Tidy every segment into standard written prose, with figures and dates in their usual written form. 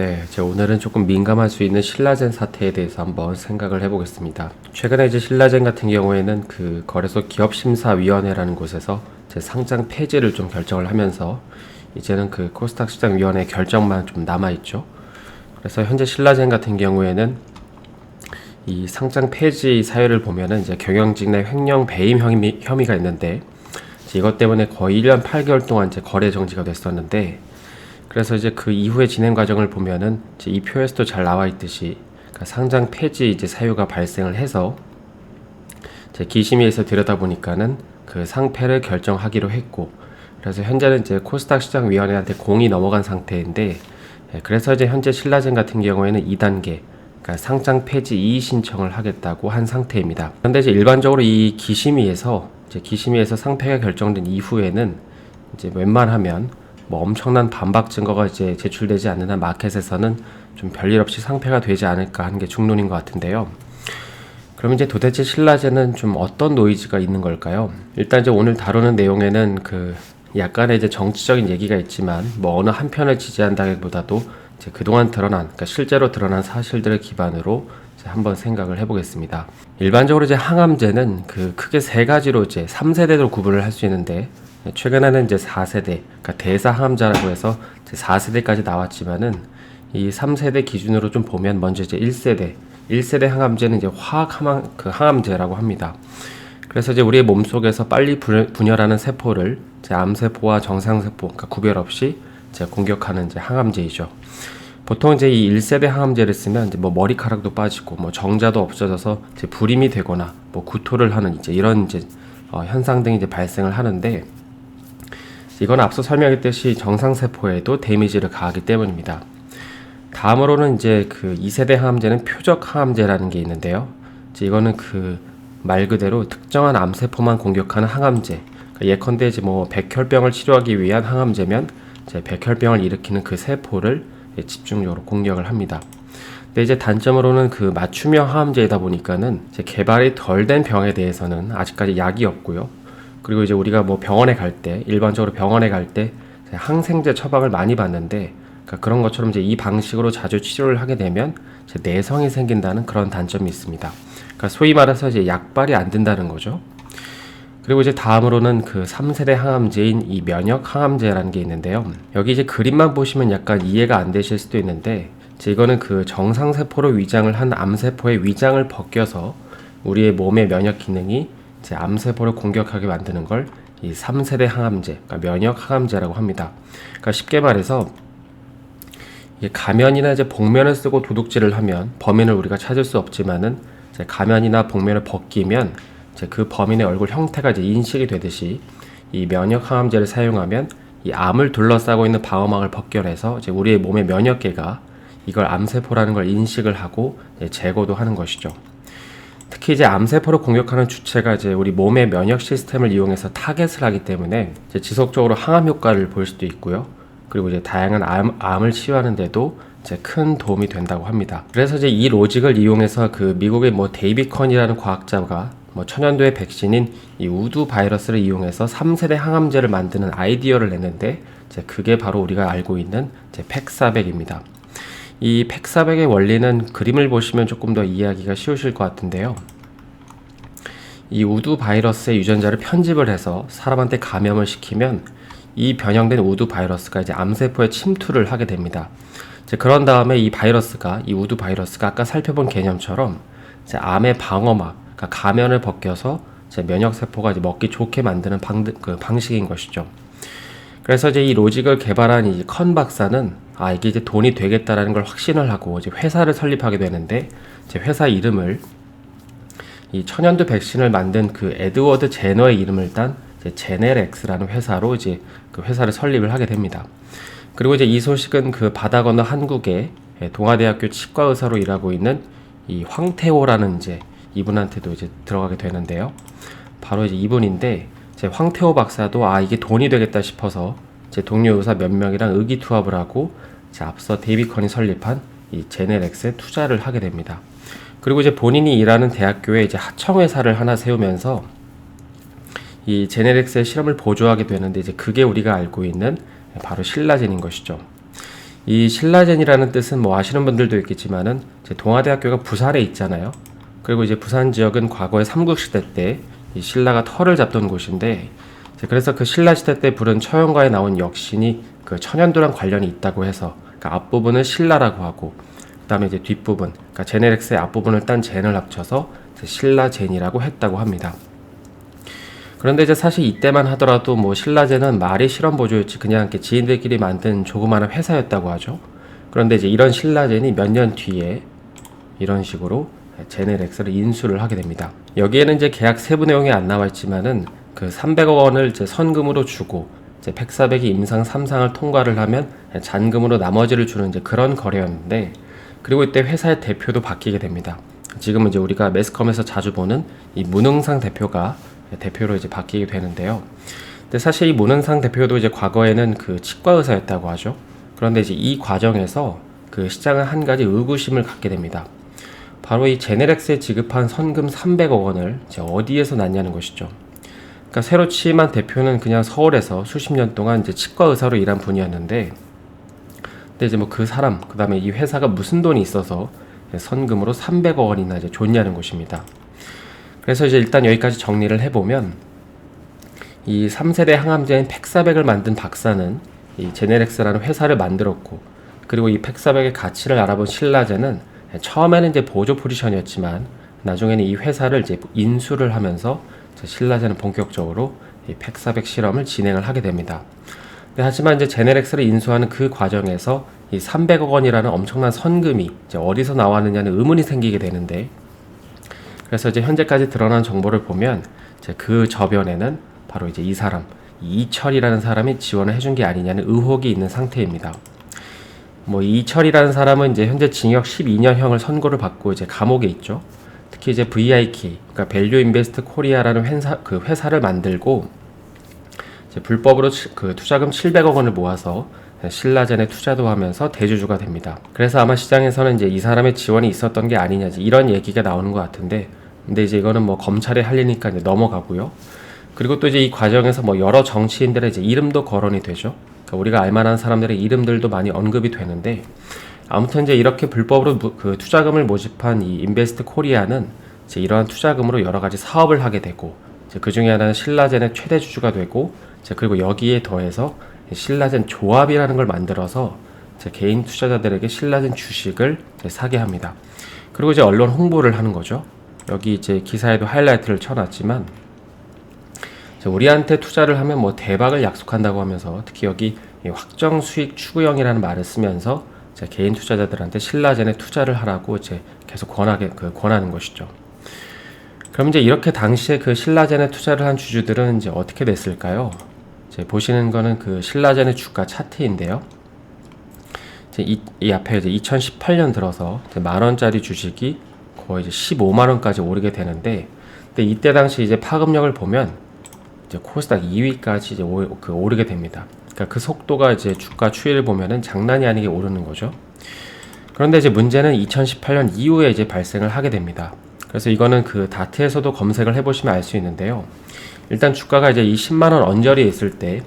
네, 오늘은 조금 민감할 수 있는 신라젠 사태에 대해서 한번 생각을 해보겠습니다. 최근에 이제 신라젠 같은 경우에는 그 거래소 기업심사위원회라는 곳에서 이제 상장 폐지를 좀 결정을 하면서 이제는 그 코스닥 시장위원회 결정만 좀 남아있죠. 그래서 현재 신라젠 같은 경우에는 이 상장 폐지 사유를 보면은 이제 경영직 내 횡령 배임 혐의가 있는데 이것 때문에 거의 1년 8개월 동안 이제 거래 정지가 됐었는데 그래서 이제 그 이후의 진행 과정을 보면은 이제 이 표에서도 잘 나와 있듯이 그러니까 상장 폐지 이제 사유가 발생을 해서 이제 기심위에서 들여다보니까는 그 상패를 결정하기로 했고 그래서 현재는 이제 코스닥 시장위원회한테 공이 넘어간 상태인데 그래서 이제 현재 신라젠 같은 경우에는 2단계 그러니까 상장 폐지 이의 신청을 하겠다고 한 상태입니다. 그런데 이제 일반적으로 이 기심위에서 상패가 결정된 이후에는 이제 웬만하면 뭐 엄청난 반박 증거가 이제 제출되지 않는 한 마켓에서는 좀 별일 없이 상패가 되지 않을까 하는 게 중론인 것 같은데요. 그럼 이제 도대체 신라젠은 좀 어떤 노이즈가 있는 걸까요? 일단 이제 오늘 다루는 내용에는 그 약간의 이제 정치적인 얘기가 있지만 뭐 어느 한편을 지지한다기보다도 이제 그동안 드러난, 그러니까 실제로 드러난 사실들을 기반으로 이제 한번 생각을 해보겠습니다. 일반적으로 이제 항암제는 그 크게 세 가지로 이제 3세대로 구분을 할 수 있는데 최근에는 이제 4세대, 그러니까 대사 항암제라고 해서 이제 4세대까지 나왔지만은 이 3세대 기준으로 좀 보면 먼저 이제 1세대 항암제는 이제 항암제라고 합니다. 그래서 이제 우리의 몸속에서 빨리 분열하는 세포를 이제 암세포와 정상세포, 그러니까 구별 없이 이제 공격하는 이제 항암제이죠. 보통 이제 이 1세대 항암제를 쓰면 이제 뭐 머리카락도 빠지고 뭐 정자도 없어져서 이제 불임이 되거나 뭐 구토를 하는 이제 이런 이제 현상 등이 이제 발생을 하는데 이건 앞서 설명했듯이 정상세포에도 데미지를 가하기 때문입니다. 다음으로는 이제 그 2세대 항암제는 표적 항암제라는 게 있는데요. 이제 이거는 그 말 그대로 특정한 암세포만 공격하는 항암제. 그러니까 예컨대 이제 뭐 백혈병을 치료하기 위한 항암제면 이제 백혈병을 일으키는 그 세포를 집중적으로 공격을 합니다. 근데 이제 단점으로는 그 맞춤형 항암제이다 보니까는 이제 개발이 덜 된 병에 대해서는 아직까지 약이 없고요. 그리고 이제 우리가 뭐 일반적으로 병원에 갈 때 항생제 처방을 많이 받는데 그러니까 그런 것처럼 이제 이 방식으로 자주 치료를 하게 되면 이제 내성이 생긴다는 그런 단점이 있습니다. 그러니까 소위 말해서 이제 약발이 안 된다는 거죠. 그리고 이제 다음으로는 그 3세대 항암제인 이 면역 항암제라는 게 있는데요. 여기 이제 그림만 보시면 약간 이해가 안 되실 수도 있는데 이거는 그 정상세포로 위장을 한 암세포의 위장을 벗겨서 우리의 몸의 면역 기능이 이제 암세포를 공격하게 만드는 걸 이 3세대 항암제, 그러니까 면역 항암제라고 합니다. 그러니까 쉽게 말해서 가면이나 이제 복면을 쓰고 도둑질을 하면 범인을 우리가 찾을 수 없지만은 이제 가면이나 복면을 벗기면 이제 그 범인의 얼굴 형태가 이제 인식이 되듯이 이 면역 항암제를 사용하면 이 암을 둘러싸고 있는 방어막을 벗겨내서 이제 우리의 몸의 면역계가 이걸 암세포라는 걸 인식을 하고 제거도 하는 것이죠. 특히 이제 암세포를 공격하는 주체가 이제 우리 몸의 면역 시스템을 이용해서 타겟을 하기 때문에 이제 지속적으로 항암 효과를 볼 수도 있고요. 그리고 이제 다양한 암을 치유하는데도 이제 큰 도움이 된다고 합니다. 그래서 이제 이 로직을 이용해서 그 미국의 뭐 데이비 컨이라는 과학자가 뭐 천연두의 백신인 이 우두 바이러스를 이용해서 3세대 항암제를 만드는 아이디어를 냈는데 이제 그게 바로 우리가 알고 있는 이제 팩사백입니다. 이 팩사백의 원리는 그림을 보시면 조금 더 이해하기가 쉬우실 것 같은데요. 이 우두 바이러스의 유전자를 편집을 해서 사람한테 감염을 시키면 이 변형된 우두 바이러스가 이제 암세포에 침투를 하게 됩니다. 이제 그런 다음에 이 우두 바이러스가 아까 살펴본 개념처럼 이제 암의 방어막, 그러니까 가면을 벗겨서 이제 면역세포가 이제 먹기 좋게 만드는 방식인 것이죠. 그래서 이제 이 로직을 개발한 이 컨 박사는 이게 이제 돈이 되겠다라는 걸 확신을 하고 이제 회사를 설립하게 되는데 이제 회사 이름을 이 천연두 백신을 만든 그 에드워드 제너의 이름을 딴 제네렉스라는 회사로 이제 그 회사를 설립을 하게 됩니다. 그리고 이제 이 소식은 그 바다 건너 한국의 동아대학교 치과 의사로 일하고 있는 이 황태호라는 이제 이분한테도 이제 들어가게 되는데요. 바로 이제 이분인데 이제 황태호 박사도 이게 돈이 되겠다 싶어서 제 동료 의사 몇 명이랑 의기투합을 하고 이제 앞서 데이비 컨이 설립한 이 제네렉스에 투자를 하게 됩니다. 그리고 이제 본인이 일하는 대학교에 이제 하청회사를 하나 세우면서 이 제네렉스의 실험을 보조하게 되는데 이제 그게 우리가 알고 있는 바로 신라젠인 것이죠. 이 신라젠이라는 뜻은 뭐 아시는 분들도 있겠지만은 이제 동아대학교가 부산에 있잖아요. 그리고 이제 부산 지역은 과거에 삼국시대 때 이 신라가 터를 잡던 곳인데, 이제 그래서 그 신라시대 때 부른 처연가에 나온 역신이 그 천연두랑 관련이 있다고 해서, 그러니까 앞부분을 신라라고 하고, 그 다음에 이제 뒷부분, 그러니까 제네렉스의 앞부분을 딴 젠을 합쳐서 신라젠이라고 했다고 합니다. 그런데 이제 사실 이때만 하더라도 뭐 신라젠은 말이 실험 보조였지 그냥 이렇게 지인들끼리 만든 조그마한 회사였다고 하죠. 그런데 이제 이런 신라젠이 몇 년 뒤에 이런 식으로 제네렉스를 인수를 하게 됩니다. 여기에는 이제 계약 세부 내용이 안 나와 있지만은 그 300억 원을 이제 선금으로 주고 이제 팩사백이 임상 3상을 통과를 하면 잔금으로 나머지를 주는 이제 그런 거래였는데, 그리고 이때 회사의 대표도 바뀌게 됩니다. 지금은 이제 우리가 매스컴에서 자주 보는 이 문흥상 대표가 대표로 이제 바뀌게 되는데요. 근데 사실 이 문흥상 대표도 이제 과거에는 그 치과 의사였다고 하죠. 그런데 이제 이 과정에서 그 시장은 한 가지 의구심을 갖게 됩니다. 바로 이 제네렉스에 지급한 선금 300억 원을 이제 어디에서 났냐는 것이죠. 그러니까 새로 취임한 대표는 그냥 서울에서 수십 년 동안 이제 치과 의사로 일한 분이었는데, 근데 이제 뭐 그 사람, 그 다음에 이 회사가 무슨 돈이 있어서 선금으로 300억 원이나 이제 줬냐는 것입니다. 그래서 이제 일단 여기까지 정리를 해보면, 이 3세대 항암제인 팩사백을 만든 박사는 이 제네렉스라는 회사를 만들었고, 그리고 이 팩사백의 가치를 알아본 신라젠은 처음에는 이제 보조 포지션이었지만 나중에는 이 회사를 이제 인수를 하면서 신라젠은 본격적으로 이 팩사백 실험을 진행을 하게 됩니다. 하지만 이제 제네렉스를 인수하는 그 과정에서 이 300억 원이라는 엄청난 선금이 이제 어디서 나왔느냐는 의문이 생기게 되는데, 그래서 이제 현재까지 드러난 정보를 보면 이제 그 저변에는 바로 이제 이 사람, 이철이라는 사람이 지원을 해준 게 아니냐는 의혹이 있는 상태입니다. 뭐 이철이라는 사람은 이제 현재 징역 12년형을 선고를 받고 이제 감옥에 있죠. 특히 이제 VIK, 그러니까 밸류 인베스트 코리아라는 회사를 만들고 이제 불법으로 그 투자금 700억 원을 모아서 신라젠에 투자도 하면서 대주주가 됩니다. 그래서 아마 시장에서는 이제 이 사람의 지원이 있었던 게 아니냐지 이런 얘기가 나오는 것 같은데, 근데 이제 이거는 뭐 검찰에 할 일이니까 이제 넘어가고요. 그리고 또 이제 이 과정에서 뭐 여러 정치인들의 이제 이름도 거론이 되죠. 그러니까 우리가 알만한 사람들의 이름들도 많이 언급이 되는데, 아무튼 이제 이렇게 불법으로 그 투자금을 모집한 이 인베스트 코리아는 이제 이러한 투자금으로 여러 가지 사업을 하게 되고, 이제 그 중에 하나는 신라젠의 최대 주주가 되고, 이제 그리고 여기에 더해서 신라젠 조합이라는 걸 만들어서 이제 개인 투자자들에게 신라젠 주식을 이제 사게 합니다. 그리고 이제 언론 홍보를 하는 거죠. 여기 이제 기사에도 하이라이트를 쳐놨지만, 우리한테 투자를 하면 뭐 대박을 약속한다고 하면서 특히 여기 확정 수익 추구형이라는 말을 쓰면서 이제 개인 투자자들한테 신라젠에 투자를 하라고 이제 계속 권하는 것이죠. 그럼 이제 이렇게 당시에 그 신라젠에 투자를 한 주주들은 이제 어떻게 됐을까요? 이제 보시는 거는 그 신라젠의 주가 차트인데요. 이제 이 앞에 이제 2018년 들어서 이제 만원짜리 주식이 거의 이제 15만원까지 오르게 되는데, 근데 이때 당시 이제 파급력을 보면 이제 코스닥 2위까지 이제 오르게 됩니다. 그러니까 그 속도가 이제 주가 추이를 보면은 장난이 아니게 오르는 거죠. 그런데 이제 문제는 2018년 이후에 이제 발생을 하게 됩니다. 그래서 이거는 그 다트에서도 검색을 해보시면 알 수 있는데요. 일단 주가가 이제 이 10만원 언저리에 있을 때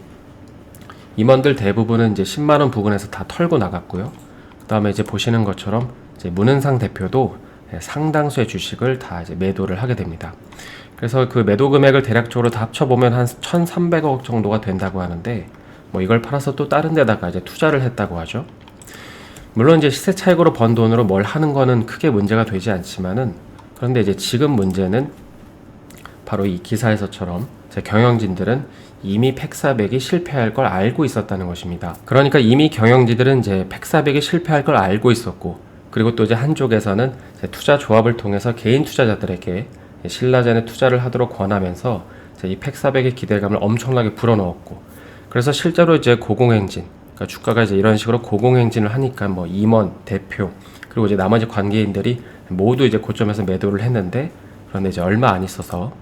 임원들 대부분은 이제 10만원 부근에서 다 털고 나갔고요. 그 다음에 이제 보시는 것처럼 이제 문은상 대표도 상당수의 주식을 다 이제 매도를 하게 됩니다. 그래서 그 매도 금액을 대략적으로 다 합쳐보면 한 1,300억 정도가 된다고 하는데, 뭐 이걸 팔아서 또 다른 데다가 이제 투자를 했다고 하죠. 물론 이제 시세 차익으로 번 돈으로 뭘 하는 거는 크게 문제가 되지 않지만은, 그런데 이제 지금 문제는 바로 이 기사에서처럼 제 경영진들은 이미 팩사백이 실패할 걸 알고 있었다는 것입니다. 그러니까 이미 경영진들은 이제 팩사백이 실패할 걸 알고 있었고, 그리고 또 이제 한쪽에서는 이제 투자 조합을 통해서 개인 투자자들에게 신라젠에 투자를 하도록 권하면서 이 팩사백의 기대감을 엄청나게 불어넣었고, 그래서 실제로 이제 고공행진, 그러니까 주가가 이제 이런 식으로 고공행진을 하니까 뭐 임원, 대표, 그리고 이제 나머지 관계인들이 모두 이제 고점에서 매도를 했는데, 그런데 이제 얼마 안 있어서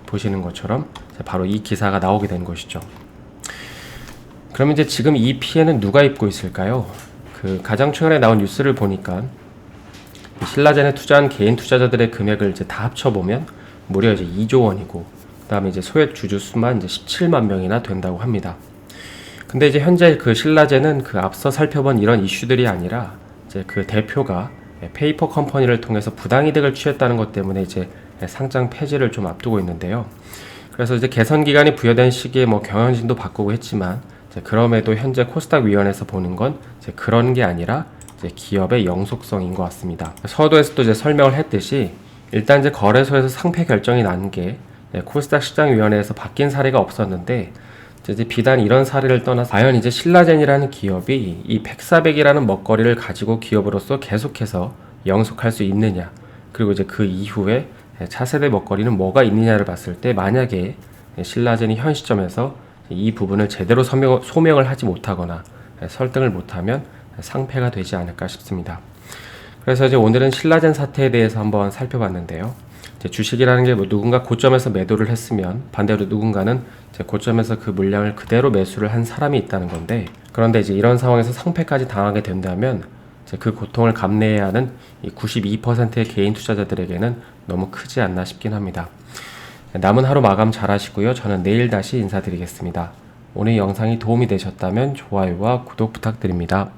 보시는 것처럼 바로 이 기사가 나오게 된 것이죠. 그럼 이제 지금 이 피해는 누가 입고 있을까요? 그 가장 최근에 나온 뉴스를 보니까 신라젠에 투자한 개인 투자자들의 금액을 이제 다 합쳐보면 무려 이제 2조 원이고, 그 다음에 이제 소액 주주 수만 이제 17만 명이나 된다고 합니다. 근데 이제 현재 그 신라제는 그 앞서 살펴본 이런 이슈들이 아니라 이제 그 대표가 페이퍼 컴퍼니를 통해서 부당이득을 취했다는 것 때문에 이제 상장 폐지를 좀 앞두고 있는데요. 그래서 이제 개선 기간이 부여된 시기에 뭐 경영진도 바꾸고 했지만 이제 그럼에도 현재 코스닥 위원회에서 보는 건 이제 그런 게 아니라 이제 기업의 영속성인 것 같습니다. 서두에서도 이제 설명을 했듯이 일단 이제 거래소에서 상패 결정이 난 게 코스닥 시장위원회에서 바뀐 사례가 없었는데 이제 비단 이런 사례를 떠나서 과연 이제 신라젠이라는 기업이 이 팩사백이라는 먹거리를 가지고 기업으로서 계속해서 영속할 수 있느냐, 그리고 이제 그 이후에 차세대 먹거리는 뭐가 있느냐를 봤을 때 만약에 신라젠이 현 시점에서 이 부분을 제대로 소명을 하지 못하거나 설득을 못하면 상패가 되지 않을까 싶습니다. 그래서 이제 오늘은 신라젠 사태에 대해서 한번 살펴봤는데요. 이제 주식이라는 게 뭐 누군가 고점에서 매도를 했으면 반대로 누군가는 이제 고점에서 그 물량을 그대로 매수를 한 사람이 있다는 건데, 그런데 이제 이런 상황에서 상패까지 당하게 된다면 이제 그 고통을 감내해야 하는 이 92%의 개인 투자자들에게는 너무 크지 않나 싶긴 합니다. 남은 하루 마감 잘 하시고요. 저는 내일 다시 인사드리겠습니다. 오늘 영상이 도움이 되셨다면 좋아요와 구독 부탁드립니다.